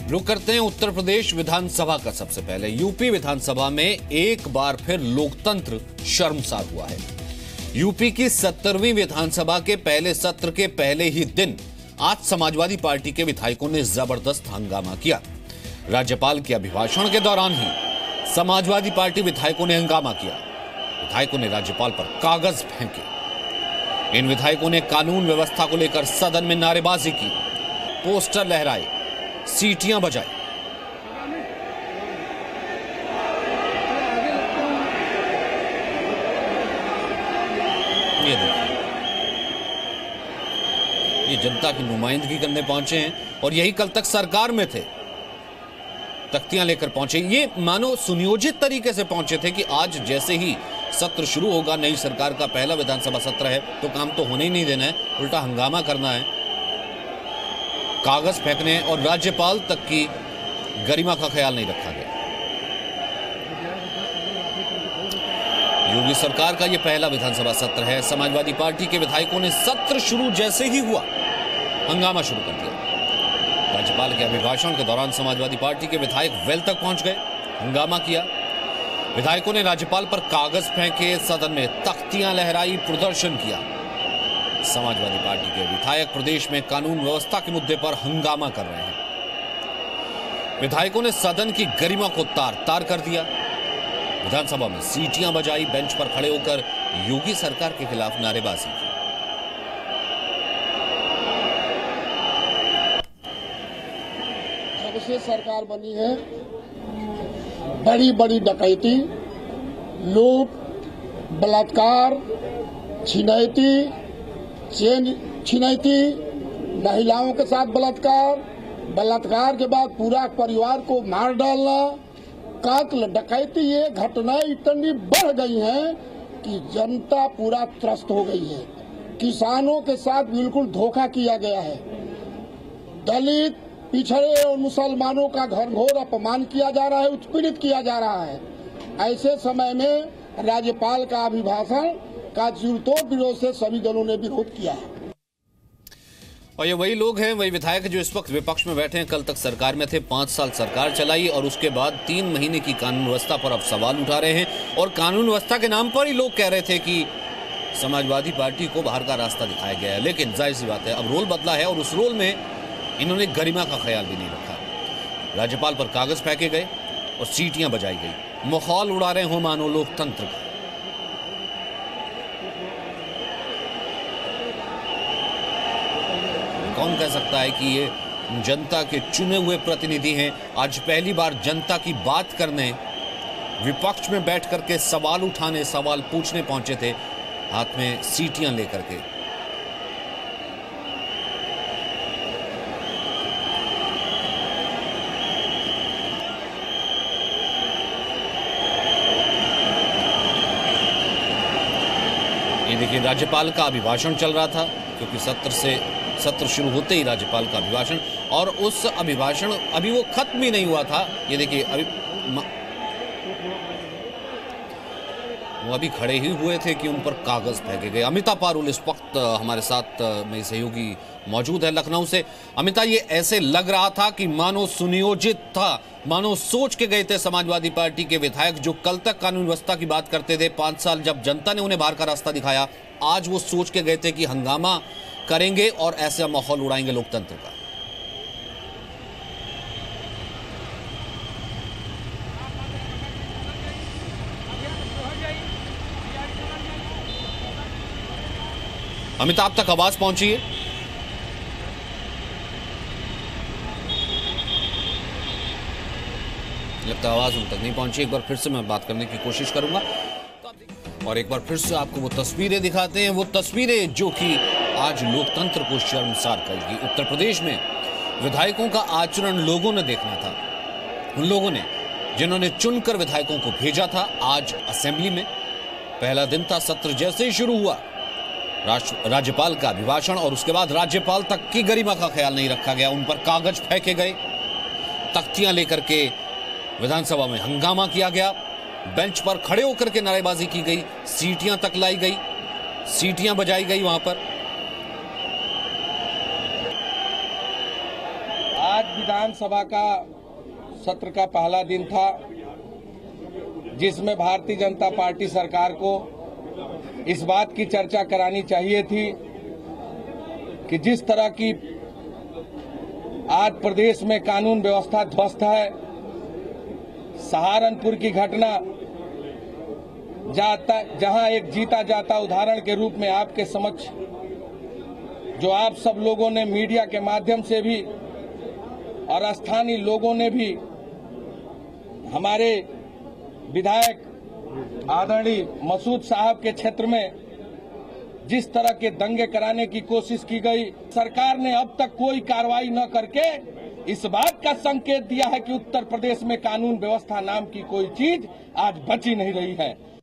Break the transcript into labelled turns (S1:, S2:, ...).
S1: रुक करते हैं उत्तर प्रदेश विधानसभा का। सबसे पहले यूपी विधानसभा में एक बार फिर लोकतंत्र शर्मसार हुआ है। यूपी की 70वीं विधानसभा के पहले सत्र के पहले ही दिन आज समाजवादी पार्टी के विधायकों ने जबरदस्त हंगामा किया। राज्यपाल के अभिभाषण के दौरान ही समाजवादी पार्टी विधायकों ने हंगामा किया। विधायकों ने राज्यपाल पर कागज फेंके। इन विधायकों ने कानून व्यवस्था को लेकर सदन में नारेबाजी की, पोस्टर लहराए, सीटियां बजाई। ये देखिए, ये जनता की नुमाइंदगी करने पहुंचे हैं और यही कल तक सरकार में थे, तख्तियां लेकर पहुंचे। ये मानो सुनियोजित तरीके से पहुंचे थे कि आज जैसे ही सत्र शुरू होगा, नई सरकार का पहला विधानसभा सत्र है, तो काम तो होने ही नहीं देना है, उल्टा हंगामा करना है, कागज फेंकने और राज्यपाल तक की गरिमा का ख्याल नहीं रखा गया। योगी सरकार का यह पहला विधानसभा सत्र है। समाजवादी पार्टी के विधायकों ने सत्र शुरू जैसे ही हुआ हंगामा शुरू कर दिया। राज्यपाल के अभिभाषण के दौरान समाजवादी पार्टी के विधायक वेल तक पहुंच गए, हंगामा किया। विधायकों ने राज्यपाल पर कागज फेंके, सदन में तख्तियां लहराई, प्रदर्शन किया। समाजवादी पार्टी के विधायक प्रदेश में कानून व्यवस्था के मुद्दे पर हंगामा कर रहे हैं। विधायकों ने सदन की गरिमा को तार-तार कर दिया। विधानसभा में सीटियां बजाई, बेंच पर खड़े होकर योगी सरकार के खिलाफ नारेबाजी की।
S2: जब से सरकार बनी है, बड़ी बड़ी डकैती, लूट, बलात्कार, छिनैती, महिलाओं के साथ बलात्कार के बाद पूरा परिवार को मार डालना, कत्ल, डकैती, ये घटनाएं इतनी बढ़ गई हैं कि जनता पूरा त्रस्त हो गई है। किसानों के साथ बिल्कुल धोखा किया गया है। दलित, पिछड़े और मुसलमानों का घनघोर अपमान किया जा रहा है, उत्पीड़ित किया जा रहा है। ऐसे समय में राज्यपाल का अभिभाषण का जोरदार विरोध से सभी दलों ने विरोध किया है।
S1: और ये वही लोग हैं, वही विधायक जो इस वक्त विपक्ष में बैठे हैं, कल तक सरकार में थे, 5 साल सरकार चलाई और उसके बाद 3 महीने की कानून व्यवस्था पर अब सवाल उठा रहे हैं। और कानून व्यवस्था के नाम पर ही लोग कह रहे थे कि समाजवादी पार्टी को बाहर का रास्ता दिखाया गया है। लेकिन जाहिर सी बात है, अब रोल बदला है और उस रोल में इन्होंने गरिमा का ख्याल भी नहीं रखा। राज्यपाल पर कागज फेंके गए और सीटियां बजाई गई। माहौल उड़ा रहे हो मानो लोकतंत्र का। कौन कह सकता है कि ये जनता के चुने हुए प्रतिनिधि हैं। आज पहली बार जनता की बात करने, विपक्ष में बैठ करके सवाल उठाने, सवाल पूछने पहुंचे थे, हाथ में सीटियां लेकर के। ये देखिए, राज्यपाल का अभिभाषण चल रहा था, क्योंकि सत्र शुरू होते ही राज्यपाल का अभिभाषण, और उस अभिभाषण अभी वो खत्म ही नहीं हुआ था। ये देखिए, वो अभी खड़े ही हुए थे कि उन पर कागज फेंके गए। अमिता पारुल इस वक्त हमारे साथ मेरी सहयोगी मौजूद है लखनऊ से। अमिता, ये ऐसे लग रहा था कि मानो सुनियोजित था, मानो सोच के गए थे समाजवादी पार्टी के विधायक जो कल तक कानून व्यवस्था की बात करते थे। 5 साल जब जनता ने उन्हें बाहर का रास्ता दिखाया, आज वो सोच के गए थे कि हंगामा करेंगे और ऐसा माहौल उड़ाएंगे लोकतंत्र का। अमिताभ तक आवाज पहुंची है? लगता है आवाज उन तक नहीं पहुंची। एक बार फिर से मैं बात करने की कोशिश करूंगा और एक बार फिर से आपको वो तस्वीरें दिखाते हैं, वो तस्वीरें जो कि आज लोकतंत्र को शर्मसार करेगी। उत्तर प्रदेश में विधायकों का आचरण लोगों ने देखना था। उन लोगों ने जिन्होंने चुनकर विधायकों को भेजा था। आज असेंबली में पहला दिन था, सत्र जैसे ही शुरू हुआ, राज्यपाल का अभिभाषण और उसके बाद राज्यपाल तक की गरिमा का ख्याल नहीं रखा गया। उन पर कागज फेंके गए, तख्तियां लेकर के विधानसभा में हंगामा किया गया, बेंच पर खड़े होकर के नारेबाजी की गई, सीटियां तक लाई गई, सीटियां बजाई गई। वहां पर
S3: आज विधानसभा का सत्र का पहला दिन था, जिसमें भारतीय जनता पार्टी सरकार को इस बात की चर्चा करानी चाहिए थी कि जिस तरह की आज प्रदेश में कानून व्यवस्था ध्वस्त है, सहारनपुर की घटना जहां एक जीता जाता उदाहरण के रूप में आपके समक्ष जो आप सब लोगों ने मीडिया के माध्यम से भी और स्थानीय लोगों ने भी हमारे विधायक आदरणीय मसूद साहब के क्षेत्र में जिस तरह के दंगे कराने की कोशिश की गई, सरकार ने अब तक कोई कार्रवाई न करके इस बात का संकेत दिया है कि उत्तर प्रदेश में कानून व्यवस्था नाम की कोई चीज आज बची नहीं रही है।